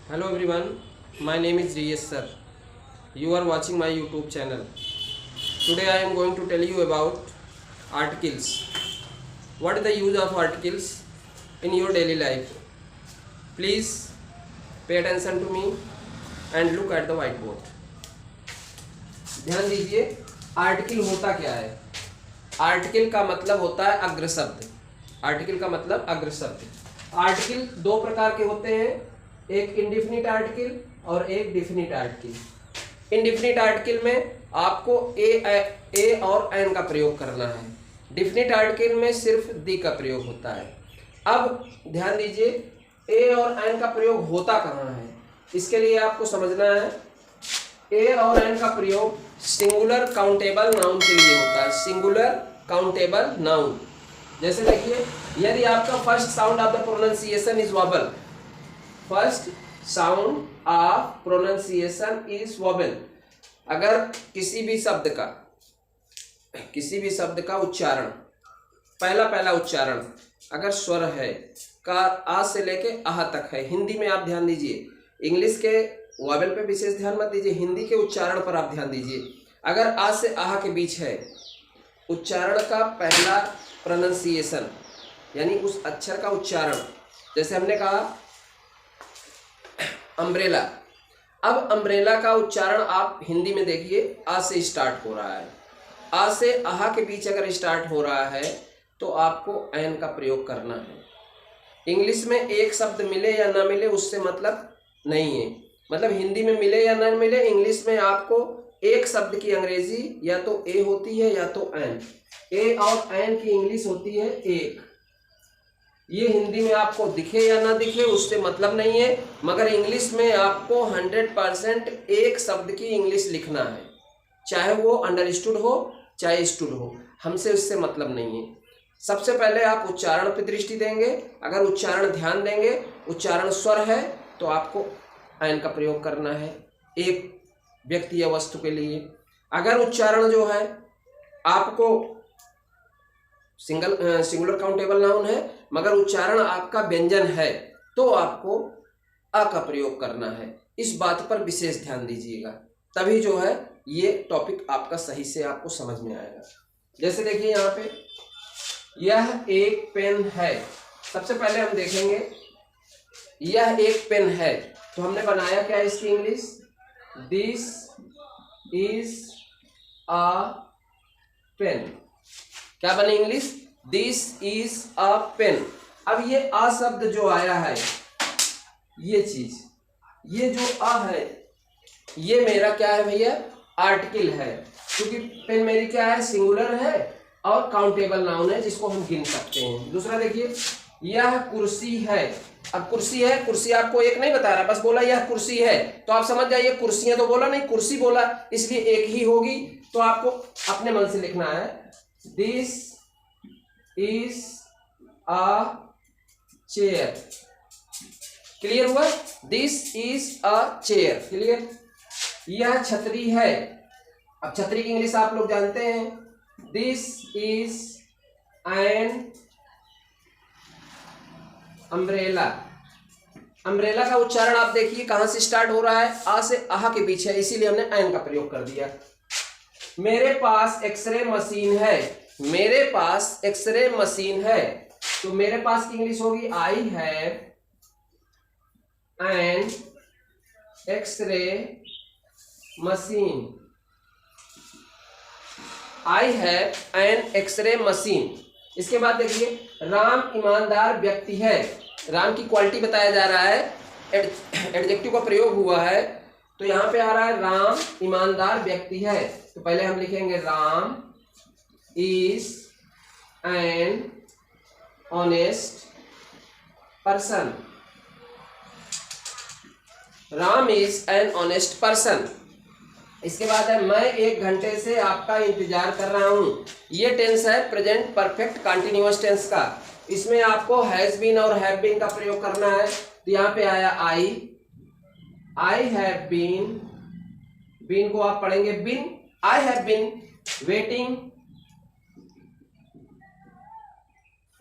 Hello everyone, my name is Riyas sir. You are watching my YouTube channel. Today I am going to tell you about articles. What is the use of articles in your daily life? Please pay attention to me and look at the whiteboard. ध्यान दीजिए, article होता क्या है। Article का मतलब होता है अग्र शब्द। आर्टिकल का मतलब अग्र शब्द। आर्टिकल दो प्रकार के होते हैं, एक इंडिफिनिट आर्टिकल और एक डिफिनिट आर्टिकल। इंडिफिनिट आर्टिकल में आपको ए और एन का प्रयोग करना है। डिफिनिट आर्टिकल में सिर्फ दी का प्रयोग होता है। अब ध्यान दीजिए, ए और एन का प्रयोग होता कहाँ है, इसके लिए आपको समझना है। ए और एन का प्रयोग सिंगुलर काउंटेबल नाउन के लिए होता है। सिंगुलर काउंटेबल नाउन, जैसे देखिए, यदि आपका first sound of the pronunciation is vowel, first sound of pronunciation is vowel, अगर किसी भी शब्द का उच्चारण, पहला उच्चारण अगर स्वर है का आ से लेके आह तक है। हिंदी में आप ध्यान दीजिए, इंग्लिश के वॉबल पे विशेष ध्यान मत दीजिए, हिंदी के उच्चारण पर आप ध्यान दीजिए। अगर आ से आह के बीच है उच्चारण का पहला प्रोनाउंसिएशन, यानी उस अक्षर का उच्चारण, जैसे हमने कहा अम्ब्रेला। अब अम्ब्रेला का उच्चारण आप हिंदी में देखिए, आ से स्टार्ट हो रहा है। आ से आह के बीच अगर स्टार्ट हो रहा है तो आपको एन का प्रयोग करना है। इंग्लिश में एक शब्द मिले या ना मिले उससे मतलब नहीं है, मतलब हिंदी में मिले या ना मिले, इंग्लिश में आपको एक शब्द की अंग्रेजी या तो ए होती है या तो एन। ए और एन की इंग्लिश होती है एक। ये हिंदी में आपको दिखे या ना दिखे उससे मतलब नहीं है, मगर इंग्लिश में आपको 100% एक शब्द की इंग्लिश लिखना है, चाहे वो अंडरस्टूड हो चाहे स्टूड हो, हमसे उससे मतलब नहीं है। सबसे पहले आप उच्चारण पर दृष्टि देंगे। अगर उच्चारण ध्यान देंगे, उच्चारण स्वर है तो आपको एन का प्रयोग करना है एक व्यक्ति या वस्तु के लिए। अगर उच्चारण जो है आपको सिंगुलर काउंटेबल नाउन है मगर उच्चारण आपका व्यंजन है तो आपको अ का प्रयोग करना है। इस बात पर विशेष ध्यान दीजिएगा, तभी जो है ये टॉपिक आपका सही से आपको समझ में आएगा। जैसे देखिए यहाँ पे, यह एक पेन है। सबसे पहले हम देखेंगे यह एक पेन है, तो हमने बनाया क्या इसकी English, this is a pen. क्या बने English, this is a pen. अब ये अ शब्द जो आया है, ये चीज, ये जो अ है, ये मेरा क्या है भैया, आर्टिकल है, क्योंकि पेन मेरी क्या है, सिंगुलर है और काउंटेबल नाउन है जिसको हम गिन सकते हैं। दूसरा देखिए, यह कुर्सी है। अब कुर्सी है, कुर्सी आपको एक नहीं बता रहा, बस बोला यह कुर्सी है, तो आप समझ जाइए कुर्सियां तो बोला नहीं, कुर्सी बोला, इसलिए एक ही होगी। तो आपको अपने मन से लिखना है, this is a chair. Clear हुआ, this is a chair, clear. यह छतरी है। अब छतरी की इंग्लिश आप लोग जानते हैं, this is an umbrella. Umbrella का उच्चारण आप देखिए कहां से स्टार्ट हो रहा है, आ से आह के बीच है, इसीलिए हमने एन का प्रयोग कर दिया। मेरे पास एक्सरे मशीन है। मेरे पास एक्सरे मशीन है, तो मेरे पास की इंग्लिश होगी, I have an X-ray machine. I have an X-ray machine. इसके बाद देखिए, राम ईमानदार व्यक्ति है। राम की क्वालिटी बताया जा रहा है, एडजेक्टिव का प्रयोग हुआ है, तो यहां पे आ रहा है राम ईमानदार व्यक्ति है। तो पहले हम लिखेंगे Ram is an honest person. Ram is an honest person. इसके बाद है, मैं 1 घंटे से आपका इंतजार कर रहा हूं। ये टेंस है प्रेजेंट परफेक्ट कंटिन्यूअस टेंस का। इसमें आपको हैज बीन और हैव बीन का प्रयोग करना है। तो यहाँ पे आया आई हैव बीन, बीन को आप पढ़ेंगे been, I have been waiting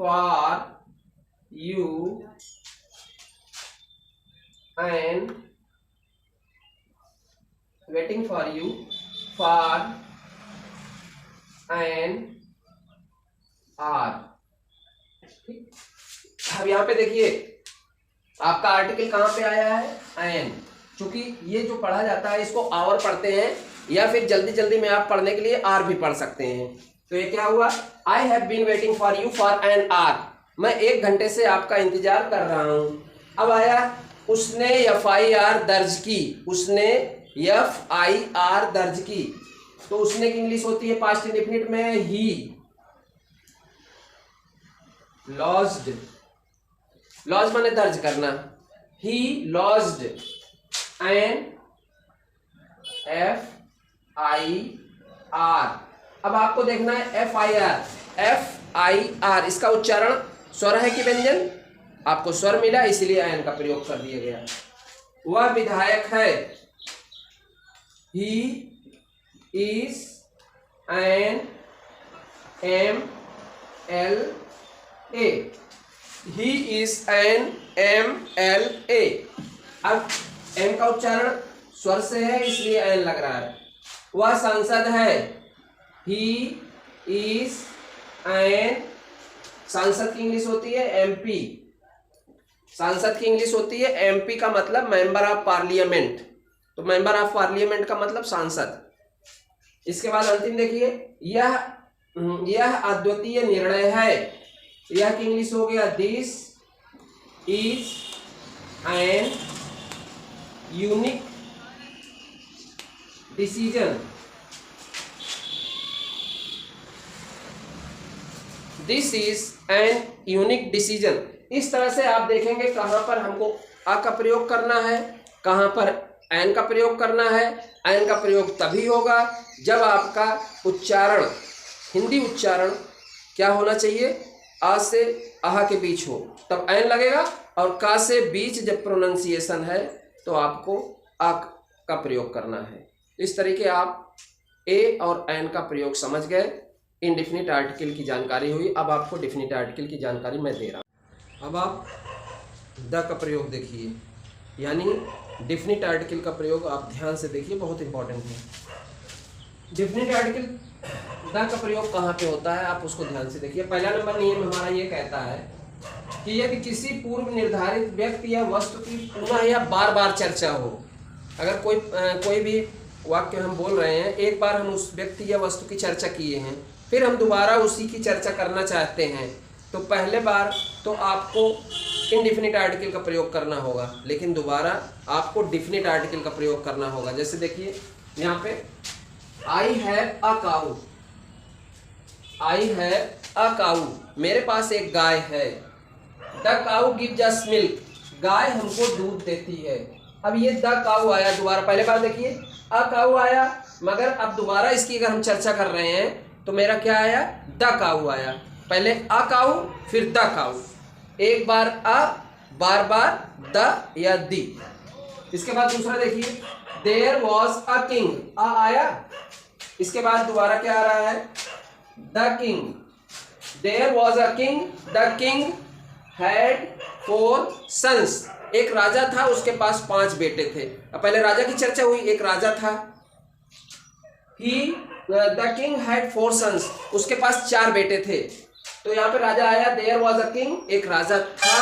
for you and waiting for you for an hour. ठीक, अब यहां पे देखिए आपका आर्टिकल कहां पे आया है, एन। क्योंकि ये जो पढ़ा जाता है इसको आवर पढ़ते हैं, या फिर जल्दी जल्दी में आप पढ़ने के लिए आर भी पढ़ सकते हैं। तो ये क्या हुआ, I have been waiting for you for an hour, मैं 1 घंटे से आपका इंतजार कर रहा हूं। अब आया उसने FIR दर्ज की, उसने FIR दर्ज की, तो उसने की इंग्लिश होती है पास्ट इंडेफिनिट में ही लॉज्ड, लॉज माने दर्ज करना, ही लॉज्ड एन FIR। अब आपको देखना है FIR, इसका उच्चारण स्वर है कि व्यंजन, आपको स्वर मिला इसीलिए एन का प्रयोग कर दिया गया। वह विधायक है, he is an MLA, he is an MLA। अब एम का उच्चारण स्वर से है इसलिए एन लग रहा है। वह सांसद है, ही इज एन, सांसद की इंग्लिश होती है MP, सांसद की इंग्लिश होती है MP का मतलब मेंबर ऑफ पार्लियामेंट, तो मेंबर ऑफ पार्लियामेंट का मतलब सांसद। इसके बाद अंतिम देखिए, यह अद्वितीय निर्णय है, यह की इंग्लिश हो गया this is an unique decision, this is an unique decision. इस तरह से आप देखेंगे कहां पर हमको आ का प्रयोग करना है, कहां पर एन का प्रयोग करना है। एन का प्रयोग तभी होगा जब आपका उच्चारण, हिंदी उच्चारण क्या होना चाहिए, आ से आहा के बीच हो, तब एन लगेगा, और का से बीच जब प्रोनाउंसिएशन है तो आपको आ का प्रयोग करना है। इस तरीके आप ए और एन का प्रयोग समझ गए। इनडेफिनिट आर्टिकल की जानकारी हुई, अब आपको डेफिनिट आर्टिकल की जानकारी मैं दे रहा हूँ। अब आप द का प्रयोग देखिए, यानी डेफिनिट आर्टिकल का प्रयोग आप ध्यान से देखिए, बहुत इंपॉर्टेंट है। डेफिनिट आर्टिकल द का प्रयोग कहाँ पे होता है आप उसको ध्यान से देखिए। पहला नंबर नियम हमारा ये कहता है कि यदि किसी पूर्व निर्धारित व्यक्ति या वस्तु की पुनः या बार बार चर्चा हो, अगर कोई भी वाक्य हम बोल रहे हैं, एक बार हम उस व्यक्ति या वस्तु की चर्चा किए हैं, फिर हम दोबारा उसी की चर्चा करना चाहते हैं, तो पहले बार तो आपको इनडेफिनिट आर्टिकल का प्रयोग करना होगा, लेकिन दोबारा आपको डेफिनिट आर्टिकल का प्रयोग करना होगा। जैसे देखिए यहाँ पे I have a cow, I have a काऊ, मेरे पास एक गाय है। The cow gives us milk, गाय हमको दूध देती है। अब ये द काऊ आया दोबारा, पहले बार देखिए अ काऊ आया, मगर अब दोबारा इसकी अगर हम चर्चा कर रहे हैं तो मेरा क्या आया, द काऊ आया। पहले अ काऊ फिर द काऊ, एक बार अ, बार बार द या दी। इसके बाद दूसरा देखिए, there was a king, a आया, इसके बाद दोबारा क्या आ रहा है, the king. There was a king, the king had 4 sons, एक राजा था उसके पास 5 बेटे थे। अब पहले राजा की चर्चा हुई, एक राजा था, द किंग हैड 4 सन्स, उसके पास 4 बेटे थे। तो यहाँ पे राजा आया, देयर वॉज अ किंग, एक राजा था,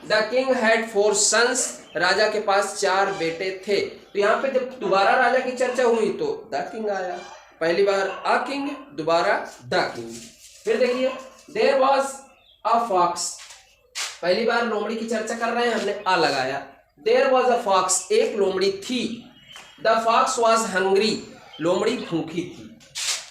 द किंग हैड 4 सन्स, राजा के पास 4 बेटे थे। तो यहाँ पे जब दोबारा राजा की चर्चा हुई तो द किंग आया, पहली बार अ किंग, दोबारा द किंग। फिर देखिए, देयर वॉज अ फॉक्स, पहली बार लोमड़ी की चर्चा कर रहे हैं, हमने आ लगाया। देयर वॉज अ फॉक्स, एक लोमड़ी थी। द फॉक्स वॉज हंग्री, लोमड़ी भूखी थी।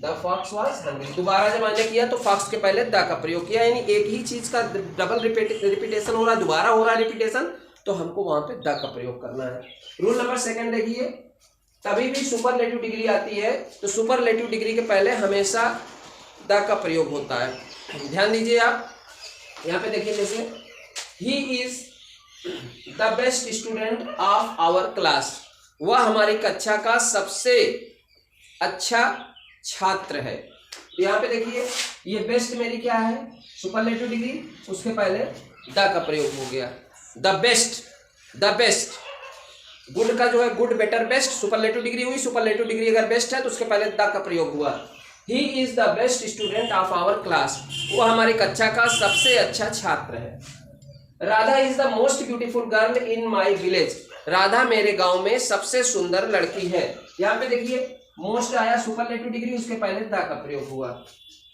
द फॉक्स वॉज हंग्री, दोबारा जब मैंने किया तो फॉक्स के पहले द का प्रयोग किया, यानी एक ही चीज का डबल रिपीटेशन हो रहा है, दोबारा हो रहा है रिपीटेशन, तो हमको वहां पे द का प्रयोग करना है। रूल नंबर 2 देखिए, कभी भी सुपरलेटिव डिग्री आती है तो सुपरलेटिव डिग्री के पहले हमेशा द का प्रयोग होता है। ध्यान दीजिए आप, यहाँ पे देखिए, जैसे he is the best student of our class, वह हमारी कक्षा का सबसे अच्छा छात्र है। तो यहाँ पे देखिए, ये बेस्ट मेरी क्या है, सुपरलेटिव डिग्री, उसके पहले द का प्रयोग हो गया, the best. The best, good का जो है good, better, best, superlative degree हुई, सुपरलेटिव डिग्री अगर बेस्ट है तो उसके पहले द का प्रयोग हुआ। He is the best student of our class, वो हमारी कक्षा का सबसे अच्छा छात्र है। Radha is the most beautiful girl in my village, Radha मेरे गांव में सबसे सुंदर लड़की है। यहाँ पे देखिए मोस्ट आया, सुपरलेटिव डिग्री, उसके पहले द का प्रयोग हुआ।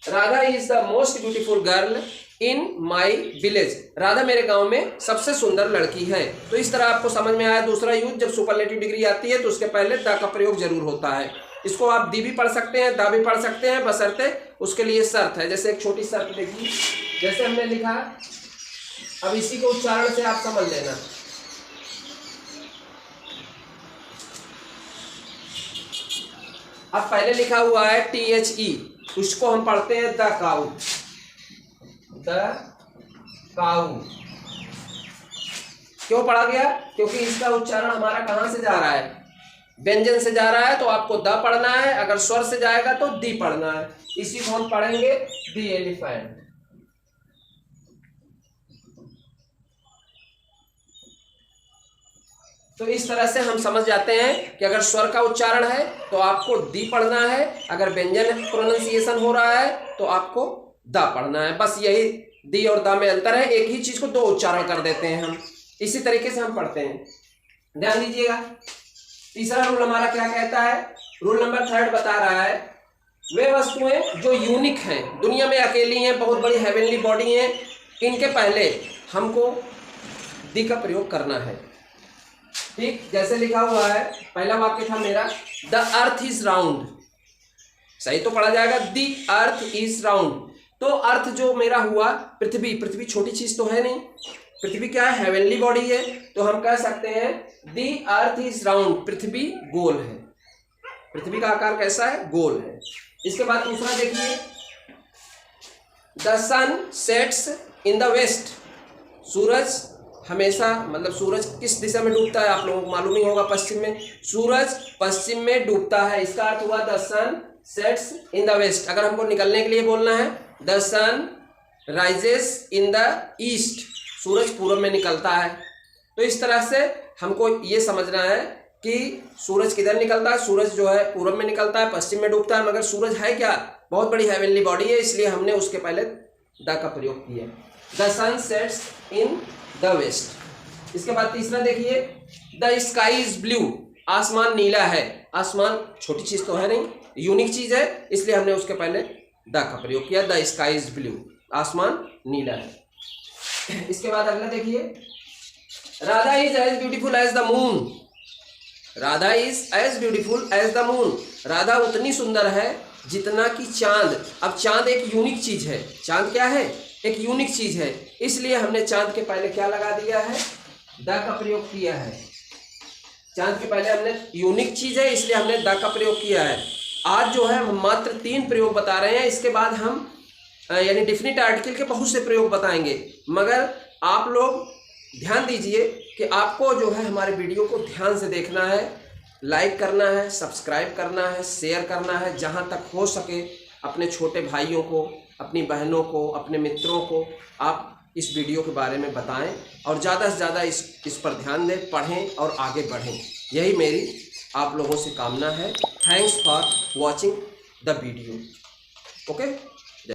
Radha is the most beautiful girl in my village, Radha मेरे गांव में सबसे सुंदर लड़की है। तो इस तरह आपको समझ में आया दूसरा यूज, जब सुपरलेटिव डिग्री आती है तो उसके पहले द का प्रयोग जरूर होता है। इसको आप दी भी पढ़ सकते हैं, दा भी पढ़ सकते हैं, बशर्ते उसके लिए शर्त है। जैसे एक छोटी शर्त देखिए, जैसे हमने लिखा, अब इसी को उच्चारण से आप समझ लेना। अब पहले लिखा हुआ है THE, उसको हम पढ़ते हैं द काऊ, द काऊ। क्यों पढ़ा गया? क्योंकि इसका उच्चारण हमारा कहां से जा रहा है? व्यंजन से जा रहा है, तो आपको द पढ़ना है, अगर स्वर से जाएगा तो दी पढ़ना है। इसी को हम पढ़ेंगे दी एलिफेंट। तो इस तरह से हम समझ जाते हैं कि अगर स्वर का उच्चारण है तो आपको दी पढ़ना है, अगर व्यंजन प्रोनाउंसिएशन हो रहा है तो आपको द पढ़ना है। बस यही दी और द में अंतर है, एक ही चीज को दो उच्चारण कर देते हैं हम। इसी तरीके से हम पढ़ते हैं, ध्यान दीजिएगा। तीसरा रूल हमारा क्या कहता है? रूल नंबर 3 बता रहा है, वे वस्तुएं जो यूनिक हैं, दुनिया में अकेली हैं, बहुत बड़ी हेवनली बॉडी हैं, इनके पहले हमको दी का प्रयोग करना है। ठीक, जैसे लिखा हुआ है, पहला वाक्य था मेरा, द अर्थ इज राउंड, सही तो पढ़ा जाएगा द अर्थ इज राउंड। तो अर्थ जो मेरा हुआ पृथ्वी, पृथ्वी छोटी चीज तो है नहीं, पृथ्वी क्या है? हेवनली बॉडी है, तो हम कह सकते हैं द अर्थ इज राउंड, पृथ्वी गोल है। पृथ्वी का आकार कैसा है? गोल है। इसके बाद दूसरा देखिए, the sun sets in the west, सूरज हमेशा, मतलब सूरज किस दिशा में डूबता है आप लोगों को मालूम ही होगा, पश्चिम में। सूरज पश्चिम में डूबता है, इसका अर्थ हुआ the sun sets in the west. अगर हमको निकलने के लिए बोलना है, the sun rises in the east, सूरज पूर्व में निकलता है। तो इस तरह से हमको ये समझना है कि सूरज किधर निकलता है। सूरज जो है पूर्व में निकलता है, पश्चिम में डूबता है, मगर सूरज है क्या? बहुत बड़ी हेवनली बॉडी है, इसलिए हमने उसके पहले द का प्रयोग किया, the sun sets in the west. इसके बाद तीसरा देखिए, द स्काई इज ब्लू, आसमान नीला है। आसमान छोटी चीज तो है नहीं, यूनिक चीज है, इसलिए हमने उसके पहले द का प्रयोग किया, द स्काई इज ब्लू, आसमान नीला है। इसके बाद अगला देखिए, Radha is as beautiful as the moon, Radha is as beautiful as the moon, Radha उतनी सुंदर है जितना कि चांद। अब चांद एक यूनिक चीज है, चांद क्या है? एक यूनिक चीज है, इसलिए हमने चांद के पहले क्या लगा दिया है? द का प्रयोग किया है। चांद के पहले हमने यूनिक चीज है, इसलिए हमने द का प्रयोग किया है। आज जो है हम मात्र 3 प्रयोग बता रहे हैं, इसके बाद हम यानी डिफिनिट आर्टिकल के बहुत से प्रयोग बताएंगे। मगर आप लोग ध्यान दीजिए कि आपको जो है हमारे वीडियो को ध्यान से देखना है, लाइक करना है, सब्सक्राइब करना है, शेयर करना है, जहाँ तक हो सके अपने छोटे भाइयों को, अपनी बहनों को, अपने मित्रों को आप इस वीडियो के बारे में बताएं और ज़्यादा से ज़्यादा इस पर ध्यान दें, पढ़ें और आगे बढ़ें। यही मेरी आप लोगों से कामना है। Thanks for watching the video. Okay.